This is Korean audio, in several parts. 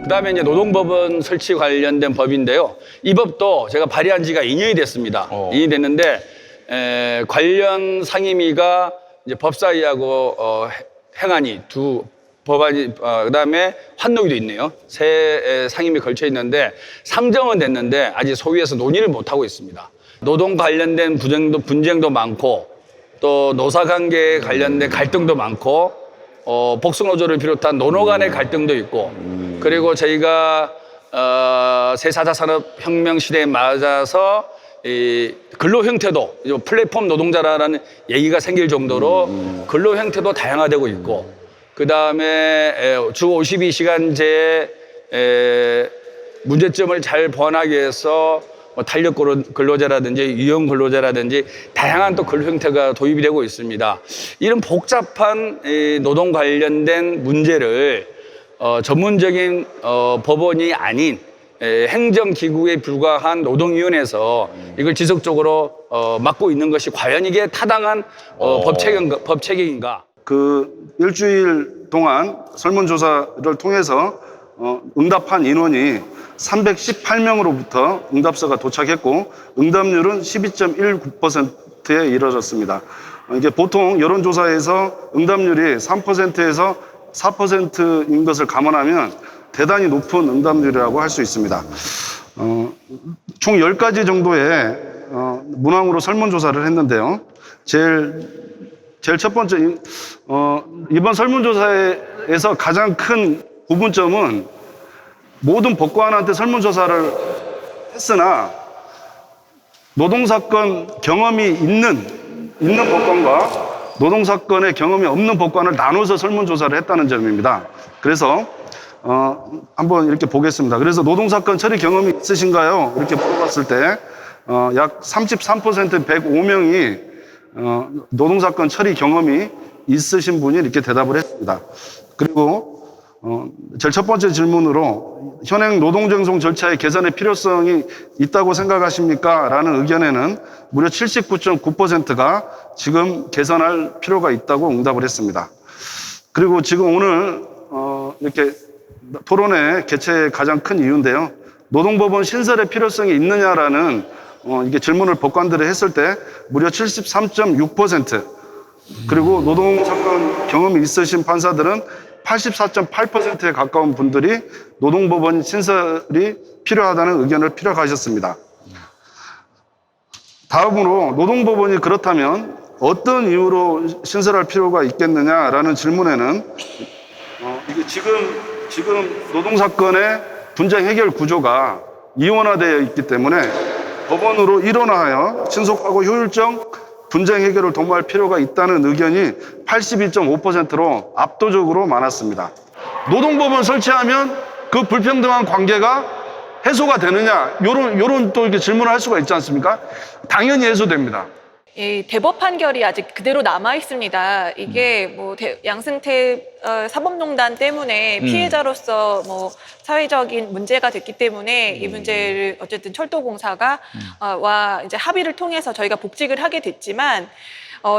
그다음에 이제 노동법원 설치 관련된 법인데요. 이 법도 제가 발의한 지가 2년이 됐습니다. 2년이 됐는데 관련 상임위가 이제 법사위하고 행안위 두 법안이 그다음에 환노위도 있네요. 세 상임위 걸쳐 있는데 상정은 됐는데 아직 소위에서 논의를 못 하고 있습니다. 노동 관련된 분쟁도 많고 또 노사관계 관련된 갈등도 많고 복수노조를 비롯한 노노 간의 갈등도 있고 그리고 저희가 새4차 산업혁명 시대에 맞아서 이 근로 형태도 플랫폼 노동자라는 얘기가 생길 정도로 근로 형태도 다양화되고 있고 그다음에 주 52시간제 문제점을 잘 보완하기 위해서 뭐 탄력 근로제라든지 유형 근로제라든지 다양한 또 근로 형태가 도입이 되고 있습니다. 이런 복잡한 노동 관련된 문제를 전문적인 법원이 아닌 행정기구에 불과한 노동위원회에서 이걸 지속적으로 맡고 있는 것이 과연 이게 타당한 법체계인가? 그 일주일 동안 설문조사를 통해서 응답한 인원이 318명으로부터 응답서가 도착했고 응답률은 12.19%에 이르렀습니다. 이게 보통 여론조사에서 응답률이 3%에서 4%인 것을 감안하면 대단히 높은 응답률이라고 할 수 있습니다. 총 10가지 정도의 문항으로 설문조사를 했는데요. 제일 첫 번째, 이번 설문조사에서 가장 큰 구분점은 모든 법관한테 설문조사를 했으나 노동사건 경험이 있는 법관과 노동사건의 경험이 없는 법관을 나눠서 설문조사를 했다는 점입니다. 그래서 한번 이렇게 보겠습니다. 그래서 노동사건 처리 경험이 있으신가요? 이렇게 물어봤을 때 약 33% 105명이 노동사건 처리 경험이 있으신 분이 이렇게 대답을 했습니다. 그리고 제일 첫 번째 질문으로 현행 노동쟁송 절차의 개선의 필요성이 있다고 생각하십니까? 라는 의견에는 무려 79.9%가 지금 개선할 필요가 있다고 응답을 했습니다. 그리고 지금 오늘 이렇게 토론회 개최의 가장 큰 이유인데요. 노동법원 신설의 필요성이 있느냐라는 이게 질문을 법관들이 했을 때 무려 73.6% 그리고 노동사건 경험이 있으신 판사들은 84.8%에 가까운 분들이 노동법원 신설이 필요하다는 의견을 피력하셨습니다. 다음으로 노동법원이 그렇다면 어떤 이유로 신설할 필요가 있겠느냐라는 질문에는 이게 지금 노동사건의 분쟁 해결 구조가 이원화되어 있기 때문에 법원으로 일원화하여 신속하고 효율적 분쟁 해결을 도모할 필요가 있다는 의견이 82.5%로 압도적으로 많았습니다. 노동법원 설치하면 그 불평등한 관계가 해소가 되느냐, 요런 또 이렇게 질문을 할 수가 있지 않습니까? 당연히 해소됩니다. 이 대법 판결이 아직 그대로 남아 있습니다. 이게 뭐 양승태 사법농단 때문에 피해자로서 뭐 사회적인 문제가 됐기 때문에 이 문제를 어쨌든 철도공사가 와 이제 합의를 통해서 저희가 복직을 하게 됐지만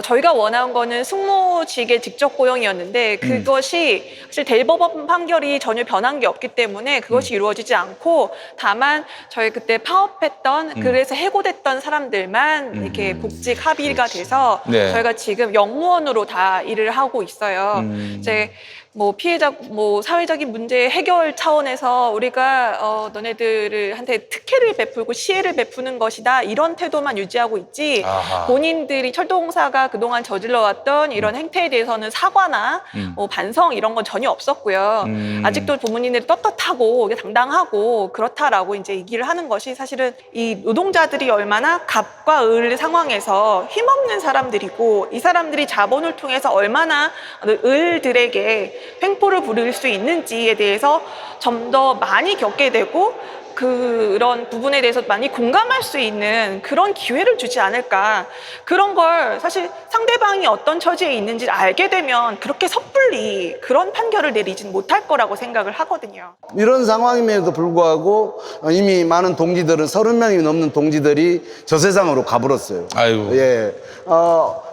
저희가 원한 거는 승무직의 직접 고용이었는데 그것이 사실 대법원 판결이 전혀 변한 게 없기 때문에 그것이 이루어지지 않고 다만 저희 그때 파업했던 그래서 해고됐던 사람들만 이렇게 복직 합의가 돼서 네. 저희가 지금 영무원으로 다 일을 하고 있어요. 이제 뭐 피해자 뭐 사회적인 문제 해결 차원에서 우리가 너네들을 한테 특혜를 베풀고 시혜를 베푸는 것이다 이런 태도만 유지하고 있지 본인들이 철도공사가 그동안 저질러왔던 이런 행태에 대해서는 사과나 뭐 반성 이런 건 전혀 없었고요. 아직도 부모님들이 떳떳하고 당당하고 그렇다라고 이제 얘기를 하는 것이 사실은 이 노동자들이 얼마나 갑과 을 상황에서 힘없는 사람들이고 이 사람들이 자본을 통해서 얼마나 을들에게 횡포를 부릴 수 있는지에 대해서 좀 더 많이 겪게 되고 그런 부분에 대해서 많이 공감할 수 있는 그런 기회를 주지 않을까. 그런 걸 사실 상대방이 어떤 처지에 있는지 알게 되면 그렇게 섣불리 그런 판결을 내리진 못할 거라고 생각을 하거든요. 이런 상황임에도 불구하고 이미 많은 동지들은 30명이 넘는 동지들이 저 세상으로 가버렸어요. 아이고. 예.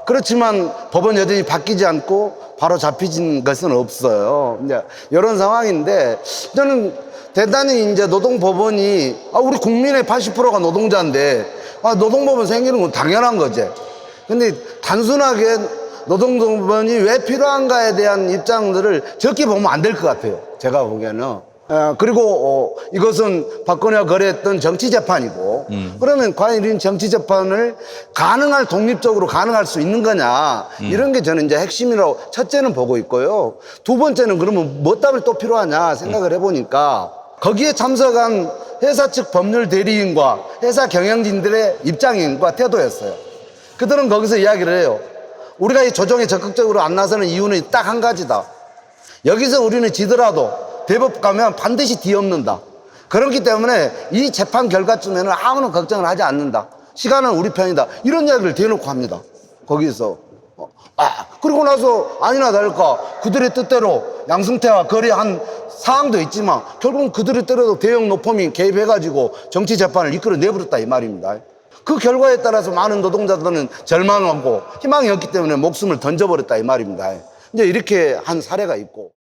그렇지만 법은 여전히 바뀌지 않고 바로 잡히진 것은 없어요. 이제 이런 상황인데 저는 대단히 이제 노동법원이 우리 국민의 80%가 노동자인데 노동법원 생기는 건 당연한 거지. 근데 단순하게 노동법원이 왜 필요한가에 대한 입장들을 적게 보면 안 될 것 같아요. 제가 보기에는. 그리고 이것은 박근혜가 거래했던 정치재판이고 그러면 과연 이런 정치재판을 독립적으로 가능할 수 있는 거냐 이런 게 저는 이제 핵심이라고 첫째는 보고 있고요. 두 번째는 그러면 뭐 답을 또 필요하냐 생각을 해보니까 거기에 참석한 회사 측 법률 대리인과 회사 경영진들의 입장과 태도였어요. 그들은 거기서 이야기를 해요. 우리가 이 조정에 적극적으로 안 나서는 이유는 딱 한 가지다. 여기서 우리는 지더라도 대법 가면 반드시 뒤엎는다. 그렇기 때문에 이 재판 결과쯤에는 아무런 걱정을 하지 않는다. 시간은 우리 편이다. 이런 이야기를 대놓고 합니다. 거기서. 그리고 나서 아니나 다를까 그들의 뜻대로 양승태와 거래한 사항도 있지만 결국은 그들의 뜻대로 대형 노펌이 개입해가지고 정치재판을 이끌어내버렸다 이 말입니다. 그 결과에 따라서 많은 노동자들은 절망하고 희망이 없기 때문에 목숨을 던져버렸다 이 말입니다. 이제 이렇게 한 사례가 있고.